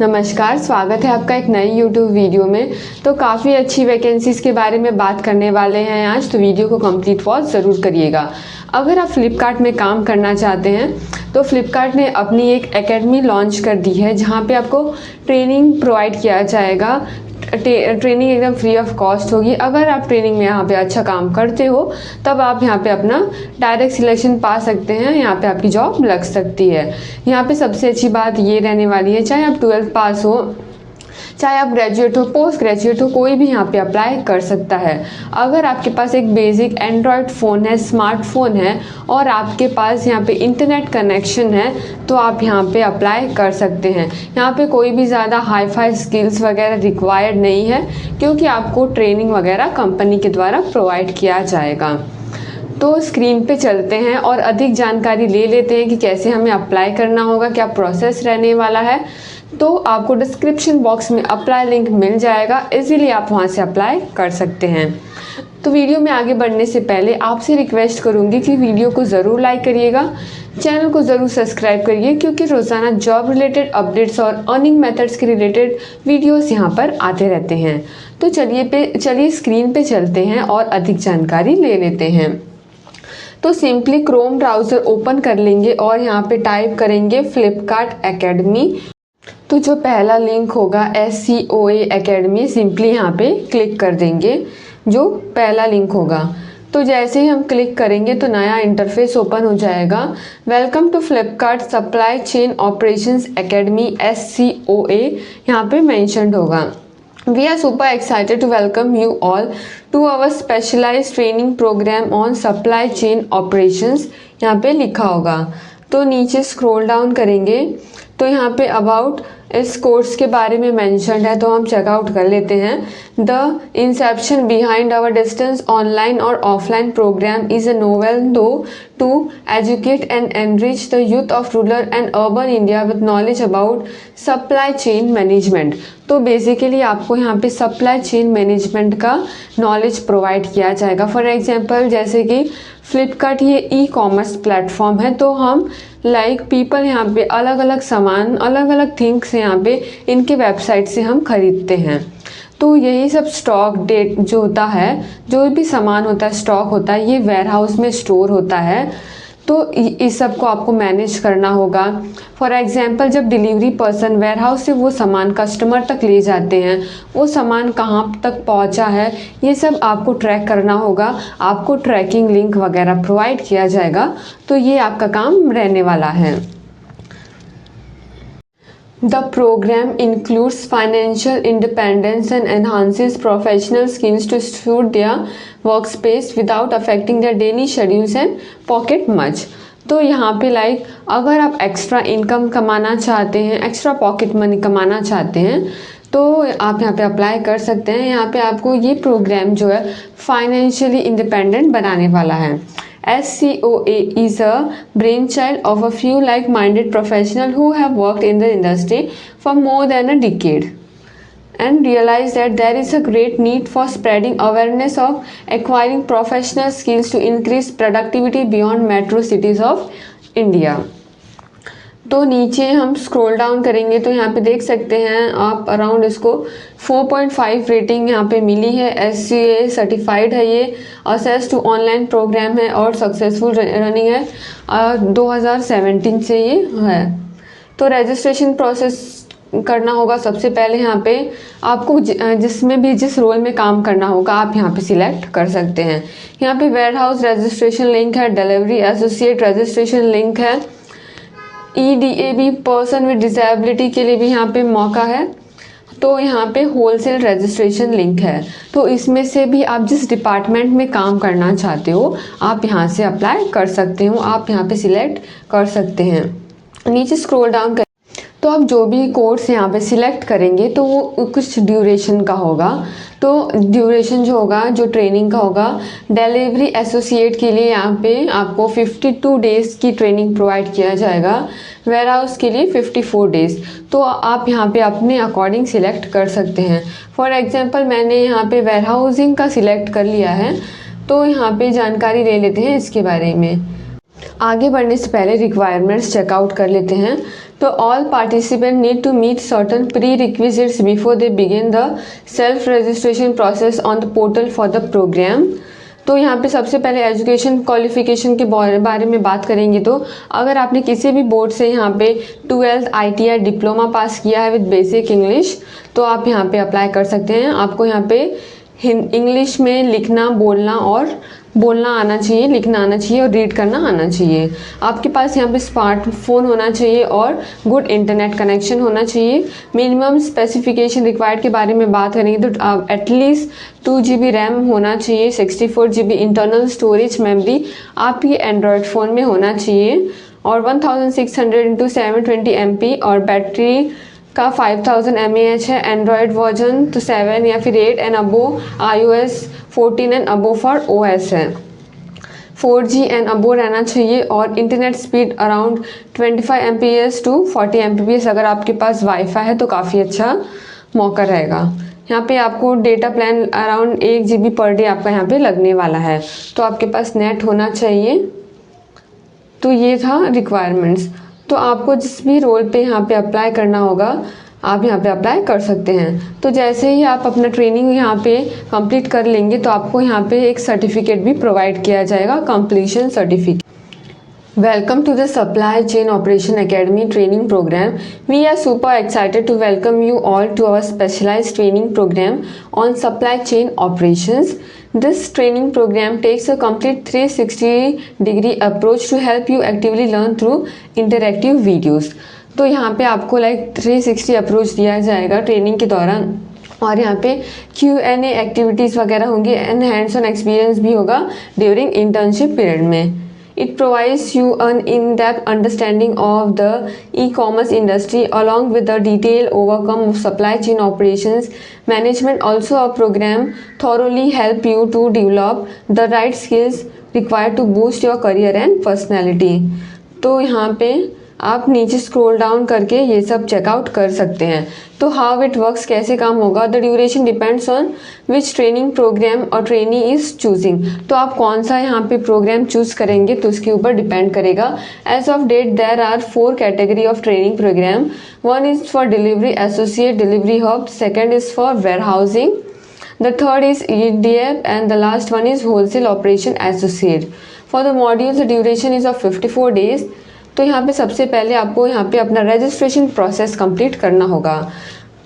नमस्कार, स्वागत है आपका एक नई YouTube वीडियो में। तो काफ़ी अच्छी वैकेंसीज़ के बारे में बात करने वाले हैं आज, तो वीडियो को कंप्लीट वॉच ज़रूर करिएगा। अगर आप फ्लिपकार्ट में काम करना चाहते हैं तो फ्लिपकार्ट ने अपनी एक एकेडमी लॉन्च कर दी है जहां पे आपको ट्रेनिंग प्रोवाइड किया जाएगा। ट्रेनिंग एकदम फ्री ऑफ कॉस्ट होगी। अगर आप ट्रेनिंग में यहाँ पे अच्छा काम करते हो तब आप यहाँ पे अपना डायरेक्ट सिलेक्शन पा सकते हैं, यहाँ पे आपकी जॉब लग सकती है। यहाँ पे सबसे अच्छी बात ये रहने वाली है, चाहे आप 12th पास हो, चाहे आप ग्रेजुएट हो, पोस्ट ग्रेजुएट हो, कोई भी यहाँ पे अप्लाई कर सकता है। अगर आपके पास एक बेसिक एंड्रॉयड फ़ोन है, स्मार्टफोन है और आपके पास यहाँ पे इंटरनेट कनेक्शन है तो आप यहाँ पे अप्लाई कर सकते हैं। यहाँ पे कोई भी ज़्यादा हाई फाई स्किल्स वगैरह रिक्वायर्ड नहीं है क्योंकि आपको ट्रेनिंग वगैरह कंपनी के द्वारा प्रोवाइड किया जाएगा। तो स्क्रीन पे चलते हैं और अधिक जानकारी ले लेते हैं कि कैसे हमें अप्लाई करना होगा, क्या प्रोसेस रहने वाला है। तो आपको डिस्क्रिप्शन बॉक्स में अप्लाई लिंक मिल जाएगा, इजीली आप वहां से अप्लाई कर सकते हैं। तो वीडियो में आगे बढ़ने से पहले आपसे रिक्वेस्ट करूंगी कि वीडियो को ज़रूर लाइक करिएगा, चैनल को ज़रूर सब्सक्राइब करिए क्योंकि रोज़ाना जॉब रिलेटेड अपडेट्स और अर्निंग मेथड्स के रिलेटेड वीडियोस यहाँ पर आते रहते हैं। तो चलिए स्क्रीन पे चलते हैं और अधिक जानकारी ले लेते हैं। तो सिंपली क्रोम ब्राउज़र ओपन कर लेंगे और यहाँ पे टाइप करेंगे फ्लिपकार्ट एकेडमी। तो जो पहला लिंक होगा SCOA एकेडमी, सिंपली यहाँ पे क्लिक कर देंगे जो पहला लिंक होगा। तो जैसे ही हम क्लिक करेंगे तो नया इंटरफेस ओपन हो जाएगा। Welcome to Flipkart supply chain operations academy SCOA यहाँ पे मेंशन्ड होगा। We are super excited to welcome you all to our specialized training program on supply chain operations, यहाँ पे लिखा होगा। तो नीचे स्क्रॉल डाउन करेंगे तो यहाँ पे अबाउट इस कोर्स के बारे में मेंशन्ड है, तो हम चेकआउट कर लेते हैं। The inception behind our distance online और offline program is a novel do to educate and enrich the youth of rural and urban India with knowledge about supply chain management. तो basically आपको यहाँ पे supply chain management का knowledge provide किया जाएगा। For example जैसे कि फ्लिपकार्ट ये ई-कॉमर्स प्लेटफॉर्म है, तो हम पीपल यहाँ पे अलग अलग सामान, अलग अलग थिंग्स यहाँ पे इनके वेबसाइट से हम खरीदते हैं। तो यही सब स्टॉक डेट जो होता है, जो भी सामान होता है, स्टॉक होता है, ये वेयर हाउस में स्टोर होता है। तो इस सब को आपको मैनेज करना होगा। फॉर एग्जांपल जब डिलीवरी पर्सन वेयर हाउस से वो सामान कस्टमर तक ले जाते हैं, वो सामान कहाँ तक पहुँचा है, ये सब आपको ट्रैक करना होगा। आपको ट्रैकिंग लिंक वगैरह प्रोवाइड किया जाएगा, तो ये आपका काम रहने वाला है। The program includes financial independence and enhances professional skills to suit their workspace without affecting their daily schedules and pocket much। तो यहाँ पे अगर आप एक्स्ट्रा इनकम कमाना चाहते हैं, एक्स्ट्रा पॉकेट मनी कमाना चाहते हैं तो आप यहाँ पे अप्लाई कर सकते हैं। यहाँ पे आपको ये प्रोग्राम जो है फाइनेंशियली इंडिपेंडेंट बनाने वाला है। SCOA is a brainchild of a few like-minded professionals who have worked in the industry for more than a decade and realize that there is a great need for spreading awareness of acquiring professional skills to increase productivity beyond metro cities of India। तो नीचे हम scroll down करेंगे तो यहाँ पे देख सकते हैं आप अराउंड इसको 4.5 रेटिंग यहाँ पे मिली है। SCOA सर्टिफाइड है, ये असेस टू ऑनलाइन प्रोग्राम है और सक्सेसफुल रनिंग है 2017 से ये है। तो रजिस्ट्रेशन प्रोसेस करना होगा। सबसे पहले यहाँ पे आपको जिस रोल में काम करना होगा आप यहाँ पे सिलेक्ट कर सकते हैं। यहाँ पे वेयर हाउस रजिस्ट्रेशन लिंक है, डिलीवरी एसोसिएट रजिस्ट्रेशन लिंक है, EDAB पर्सन विद डिसेबिलिटी के लिए भी यहाँ पे मौका है। तो यहाँ पे होलसेल रजिस्ट्रेशन लिंक है। तो इसमें से भी आप जिस डिपार्टमेंट में काम करना चाहते हो आप यहाँ से अप्लाई कर सकते हो, आप यहाँ पे सिलेक्ट कर सकते हैं। नीचे स्क्रॉल डाउन कर तो आप जो भी कोर्स यहाँ पे सिलेक्ट करेंगे तो वो कुछ ड्यूरेशन का होगा। तो ड्यूरेशन जो होगा, जो ट्रेनिंग का होगा, डिलीवरी एसोसिएट के लिए यहाँ पे आपको 52 डेज़ की ट्रेनिंग प्रोवाइड किया जाएगा, वेयर हाउस के लिए 54 डेज़। तो आप यहाँ पे अपने अकॉर्डिंग सिलेक्ट कर सकते हैं। फॉर एग्जांपल मैंने यहाँ पे वेयर हाउसिंग का सिलेक्ट कर लिया है, तो यहाँ पे जानकारी ले लेते हैं इसके बारे में। आगे बढ़ने से पहले रिक्वायरमेंट्स चेकआउट कर लेते हैं। तो all participant need to meet certain prerequisites before they begin the self registration process on the portal for the programme. तो यहाँ पे सबसे पहले एजुकेशन क्वालिफिकेशन के बारे में बात करेंगे। तो अगर आपने किसी भी बोर्ड से यहाँ पे 12th ITI डिप्लोमा पास किया है विद बेसिक इंग्लिश, तो आप यहाँ पे अप्लाई कर सकते हैं। आपको यहाँ पे इंग्लिश में लिखना बोलना आना चाहिए, लिखना आना चाहिए और रीड करना आना चाहिए। आपके पास यहाँ पे स्मार्टफोन होना चाहिए और गुड इंटरनेट कनेक्शन होना चाहिए। मिनिमम स्पेसिफिकेशन रिक्वायर्ड के बारे में बात करेंगे तो एटलीस्ट 2 GB रैम होना चाहिए, 64 GB इंटरनल स्टोरेज मेमोरी आपके एंड्रॉयड फ़ोन में होना चाहिए और 1600x720 MP और बैटरी का 5000 mAh है। एंड्रॉयड वर्जन तो 7 या फिर 8 and above, iOS 14 and above for OS है। 4G एंड अबो रहना चाहिए और internet speed around 25 Mbps to 40 Mbps। अगर आपके पास वाईफाई है तो काफ़ी अच्छा मौका रहेगा। यहाँ पे आपको data plan around 1 GB per day आपका यहाँ पे लगने वाला है। तो आपके पास नेट होना चाहिए। तो ये था रिक्वायरमेंट्स। तो आपको जिस भी रोल पे यहाँ पे अप्लाई करना होगा आप यहाँ पे अप्लाई कर सकते हैं। तो जैसे ही आप अपना ट्रेनिंग यहाँ पे कंप्लीट कर लेंगे तो आपको यहाँ पे एक सर्टिफिकेट भी प्रोवाइड किया जाएगा, completion certificate. Welcome to the Supply Chain Operation Academy training program. We are super excited to welcome you all to our specialized training program on supply chain operations. This training program takes a complete 360-degree approach to help you actively learn through interactive videos. तो यहाँ पे आपको 360 approach दिया जाएगा training के दौरान और यहाँ पे Q&A एक्टिविटीज़ वगैरह होंगी एंड हैंड्स ऑन एक्सपीरियंस भी होगा ड्यूरिंग इंटर्नशिप पीरियड में। It provides you an in-depth understanding of the e-commerce industry along with the detailed overview of supply chain operations management. Also, a program thoroughly help you to develop the right skills required to boost your career and personality. तो यहाँ पे आप नीचे scroll down करके ये सब checkout कर सकते हैं। तो हाउ इट वर्क्स, कैसे काम होगा। The duration depends on which training programme और ट्रेनी इज चूजिंग। तो आप कौन सा यहाँ पे प्रोग्राम चूज करेंगे तो उसके ऊपर डिपेंड करेगा। As of date there are 4 category of training programme. 1 is for delivery associate delivery hub, 2nd is for warehousing, the 3rd is EDF and the last one is wholesale operation associate. For the modules the duration is of 54 days. तो यहाँ पे सबसे पहले आपको यहाँ पे अपना registration process complete करना होगा।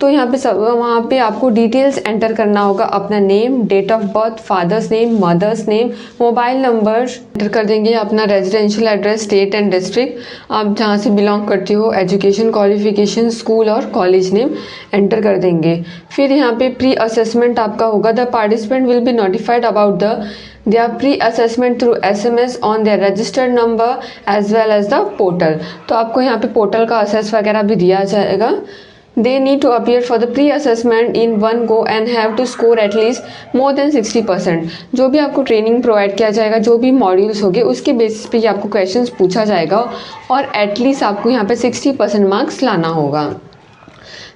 तो यहाँ पे वहाँ पे आपको डिटेल्स एंटर करना होगा, अपना name, date of birth, father's name, mother's name, mobile number enter कर देंगे, अपना residential address, state and district आप जहाँ से बिलोंग करते हो, एजुकेशन क्वालिफिकेशन, स्कूल और कॉलेज नेम एंटर कर देंगे। फिर यहाँ पे प्री असेसमेंट आपका होगा। The participant will be notified about their pre-assessment through SMS on their registered number as well as the portal. तो आपको यहाँ पे पोर्टल का असेस वगैरह भी दिया जाएगा। They need to appear for the pre-assessment in one go and have to score at least more than 60%. जो भी आपको ट्रेनिंग प्रोवाइड किया जाएगा, जो भी मॉड्यूल्स होंगे उसके बेसिस पे ही आपको क्वेश्चंस पूछा जाएगा और एटलीस्ट आपको यहाँ पे 60% मार्क्स लाना होगा।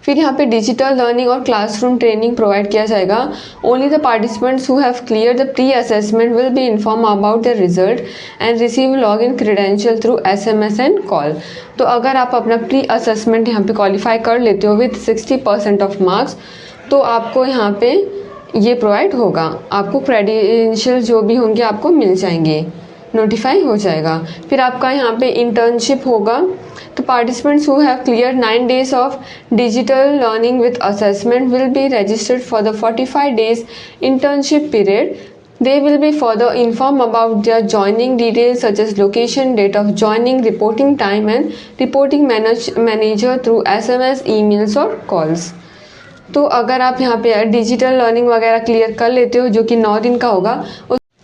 फिर यहाँ पे डिजिटल लर्निंग और क्लासरूम ट्रेनिंग प्रोवाइड किया जाएगा। Only the participants who have clear the pre assessment will be inform about the result and receive log in credential through SMS and call. तो अगर आप अपना प्री असेसमेंट यहाँ पे qualify कर लेते हो विथ 60% ऑफ मार्क्स तो आपको यहाँ पे ये प्रोवाइड होगा, आपको क्रेडेंशियल जो भी होंगे आपको मिल जाएंगे, नोटिफाई हो जाएगा। फिर आपका यहाँ पे इंटर्नशिप होगा। तो participants who have clear 9 days of digital learning with assessment will be registered for the 45 days internship period. They will be further informed about their joining details such as location, date of joining, reporting time and reporting manager through SMS, emails और calls. तो अगर आप यहाँ पे digital learning वगैरह clear कर लेते हो जो कि 9 दिन का होगा,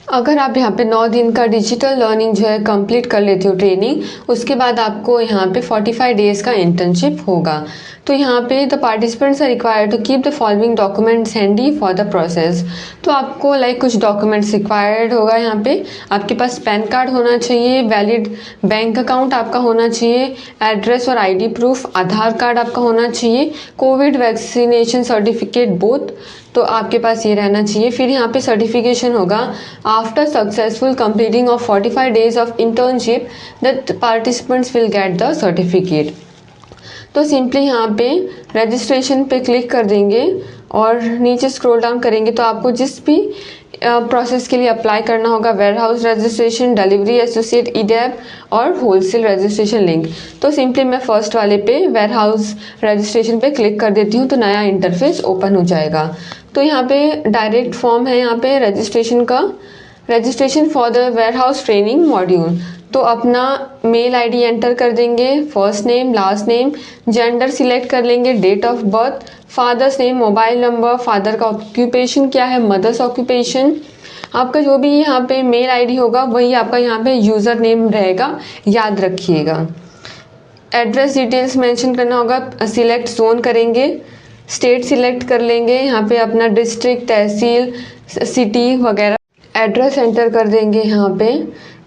अगर आप यहाँ पे 9 दिन का डिजिटल लर्निंग जो है कंप्लीट कर लेते हो ट्रेनिंग, उसके बाद आपको यहाँ पे 45 डेज़ का इंटर्नशिप होगा. तो यहाँ पे the participants are required to keep the following documents handy for the process. तो आपको कुछ डॉक्यूमेंट्स रिक्वायर्ड होगा. यहाँ पे आपके पास पैन कार्ड होना चाहिए, वैलिड बैंक अकाउंट आपका होना चाहिए, एड्रेस और ID प्रूफ, आधार कार्ड आपका होना चाहिए, कोविड वैक्सीनेशन सर्टिफिकेट बोथ. तो आपके पास ये रहना चाहिए। फिर यहाँ पे सर्टिफिकेशन होगा, after successful completing of 45 days of internship the participants will get the certificate. तो सिंपली यहाँ पे रजिस्ट्रेशन पे क्लिक कर देंगे और नीचे स्क्रॉल डाउन करेंगे तो आपको जिस भी प्रोसेस के लिए अप्लाई करना होगा, warehouse registration, delivery associate, ईडैप और होलसेल रजिस्ट्रेशन लिंक। तो सिंपली मैं फर्स्ट वाले पे वेयर हाउस रजिस्ट्रेशन पे क्लिक कर देती हूँ तो नया इंटरफेस ओपन हो जाएगा। तो यहाँ पे डायरेक्ट फॉर्म है, यहाँ पे रजिस्ट्रेशन का, registration for the warehouse training module. तो अपना मेल आईडी एंटर कर देंगे, first name, last name, gender select कर लेंगे, date of birth, father's name, mobile number, father का ऑक्यूपेशन क्या है, मदर्स ऑक्यूपेशन। आपका जो भी यहाँ पे मेल आईडी होगा वही आपका यहाँ पे यूज़र नेम रहेगा, याद रखिएगा। एड्रेस डिटेल्स मेंशन करना होगा, सिलेक्ट जोन करेंगे, स्टेट सिलेक्ट कर लेंगे, यहाँ पे अपना डिस्ट्रिक्ट, तहसील, सिटी वगैरह एड्रेस एंटर कर देंगे यहाँ पे।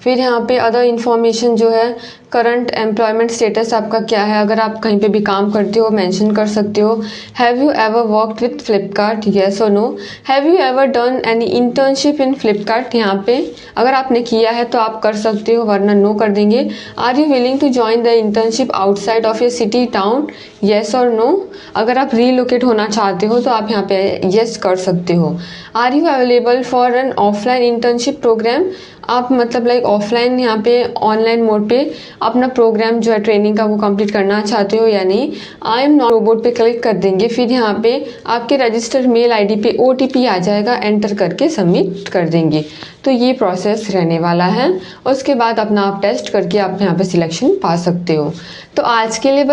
फिर यहाँ पे अदर इन्फॉर्मेशन जो है, करंट एम्प्लॉयमेंट स्टेटस आपका क्या है, अगर आप कहीं पे भी काम करते हो मेंशन कर सकते हो। Have you ever worked with Flipkart, yes और no. Have you ever done any internship in Flipkart, यहाँ पे अगर आपने किया है तो आप कर सकते हो, वरना नो कर देंगे। Are you willing to join the internship outside of your city town, yes और नो। अगर आप रीलोकेट होना चाहते हो तो आप यहाँ पे येस कर सकते हो। Are you available for an offline internship programme, आप मतलब लाइक ऑफलाइन यहाँ पे ऑनलाइन मोड पे अपना प्रोग्राम जो है ट्रेनिंग का वो कंप्लीट करना चाहते हो या नहीं। आई एम नॉट रोबोट पे क्लिक कर देंगे। फिर यहाँ पे आपके रजिस्टर्ड मेल आईडी पे OTP आ जाएगा, एंटर करके सबमिट कर देंगे। तो ये प्रोसेस रहने वाला है। उसके बाद अपना आप टेस्ट करके आप यहाँ पे सिलेक्शन पा सकते हो। तो आज के लिए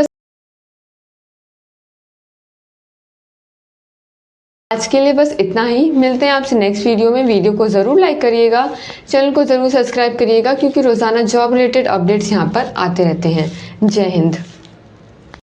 बस इतना ही। मिलते हैं आपसे नेक्स्ट वीडियो में। वीडियो को ज़रूर लाइक करिएगा, चैनल को ज़रूर सब्सक्राइब करिएगा, क्योंकि रोज़ाना जॉब रिलेटेड अपडेट्स यहाँ पर आते रहते हैं। जय हिंद।